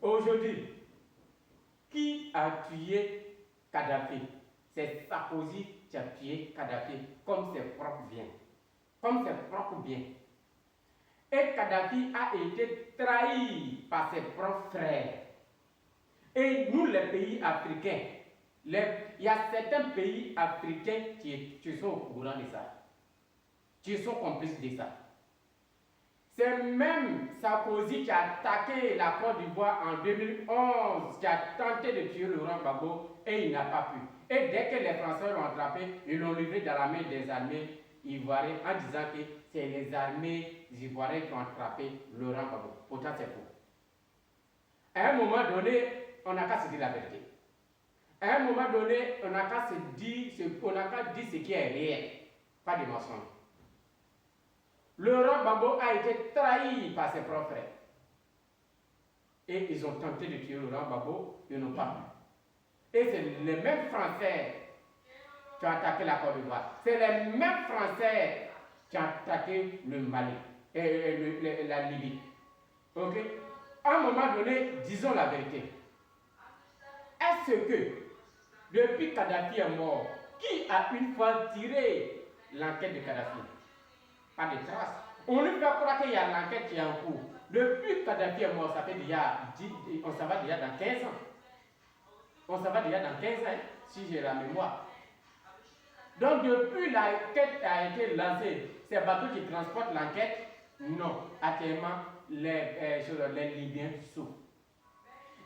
Aujourd'hui, qui a tué Kadhafi? C'est Sarkozy qui a tué Kadhafi, comme ses propres biens. Comme ses propres biens. Et Kadhafi a été trahi par ses propres frères. Et nous, les pays africains, il y a certains pays africains qui sont au courant de ça, qui sont complices de ça. C'est même Sarkozy qui a attaqué la Côte d'Ivoire en 2011, qui a tenté de tuer Laurent Gbagbo et il n'a pas pu. Et dès que les Français l'ont attrapé, ils l'ont livré dans la main des armées ivoiriennes en disant que c'est les armées ivoiriennes qui ont attrapé Laurent Gbagbo. Pourtant, c'est faux. À un moment donné, on n'a qu'à se dire la vérité. À un moment donné, on n'a qu'à dire ce qui est réel, pas de mensonges. Laurent Gbagbo a été trahi par ses propres frères. Et ils ont tenté de tuer Laurent Gbagbo, ils n'ont pas pu. Et c'est les mêmes Français qui ont attaqué la Côte d'Ivoire. C'est les mêmes Français qui ont attaqué le Mali et la Libye. Ok? À un moment donné, disons la vérité. Est-ce que, depuis Kadhafi est mort, qui a une fois tiré l'enquête de Kadhafi? Pas de traces. On lui fait croire qu'il y a l'enquête qui est en cours. Depuis Kadhafi est mort, ça fait déjà, on s'en va déjà dans 15 ans. On s'en va déjà dans 15 ans, si j'ai la mémoire. Donc depuis l'enquête a été lancée, ces bateaux qui transportent l'enquête, non. Actuellement, les Libyens souffrent.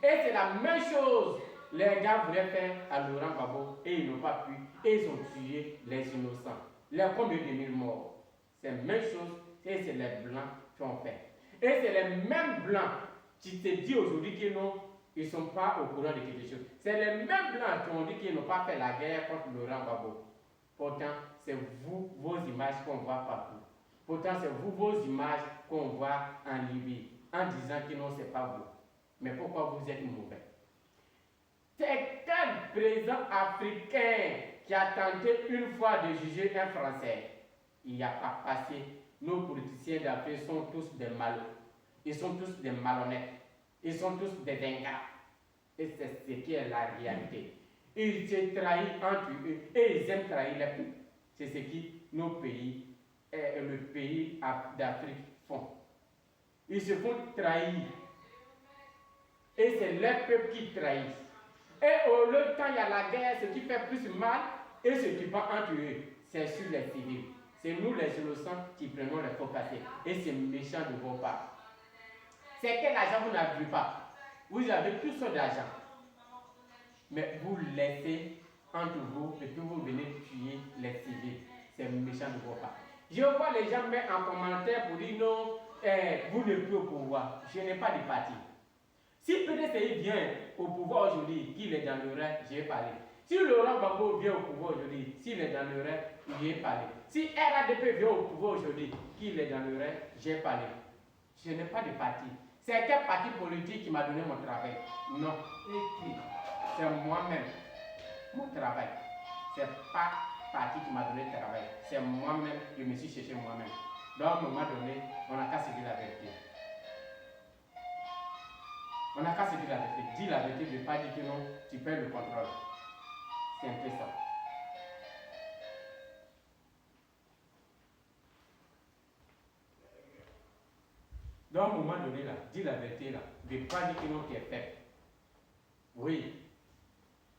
Et c'est la même chose. Les gars voulaient faire à Laurent Gbagbo et ils n'ont pas pu. Et ils ont tué les innocents. Les combien de mille morts. C'est la même chose et c'est les blancs qui ont fait. Et c'est les mêmes blancs qui te disent aujourd'hui que non, ils ne sont pas au courant de quelque chose. C'est les mêmes blancs qui ont dit qu'ils n'ont pas fait la guerre contre Laurent Gbagbo. Pourtant, c'est vous, vos images qu'on voit partout. Pourtant, c'est vous, vos images qu'on voit en Libye, en disant que non, ce n'est pas vous. Mais pourquoi vous êtes mauvais? C'est quel président africain qui a tenté une fois de juger un Français? Il n'y a pas passé. Nos politiciens d'Afrique sont tous des malheureux. Ils sont tous des malhonnêtes. Ils sont tous des ingrats. Et c'est ce qui est la réalité. Ils se trahissent entre eux et ils aiment trahir les peuples. C'est ce qui nos pays, le pays d'Afrique font. Ils se font trahir. Et c'est les peuples qui trahissent. Et au lieu, quand il y a la guerre, ce qui fait plus mal et ce qui va entre eux, c'est sur les civils. C'est nous les innocents qui prenons les faux passés. Et c'est méchant de vos parts. C'est quel argent vous n'avez pas? Vous avez tout sortes d'argent. Mais vous laissez entre vous et puis vous venez tuer les civils. C'est méchant de vos parts. Je vois les gens mettre en commentaire pour dire non, vous n'êtes plus au pouvoir. Je n'ai pas de parti. Si PDCI vient au pouvoir aujourd'hui, qu'il est dans le rêve, j'ai parlé. Si Laurent Gbagbo vient au pouvoir aujourd'hui, s'il est dans le rêve, j'ai parlé. Si RADP vient au pouvoir aujourd'hui, qu'il est dans le rêve, j'ai parlé. Je n'ai pas de parti. C'est quel parti politique qui m'a donné mon travail? Non. C'est moi-même. Mon travail. C'est pas parti qui m'a donné le travail. C'est moi-même, je me suis cherché moi-même. Donc, à un moment donné, on n'a qu'à se dire la vérité. On n'a qu'à se dire la vérité. Dis la vérité, ne pas dire que non, tu perds le contrôle. C'est un peu ça. Donc, à un moment donné, là, dis la vérité, là. Ne pas dire que non, tu es faible. Oui.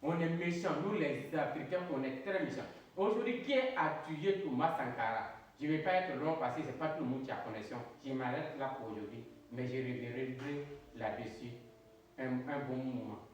On est méchants. Nous, les Africains, on est très méchants. Aujourd'hui, qui a tué Thomas Sankara? Je ne vais pas être long parce que ce n'est pas tout le monde qui a connexion. Je m'arrête là pour aujourd'hui. Mais je reviendrai là-dessus un bon moment.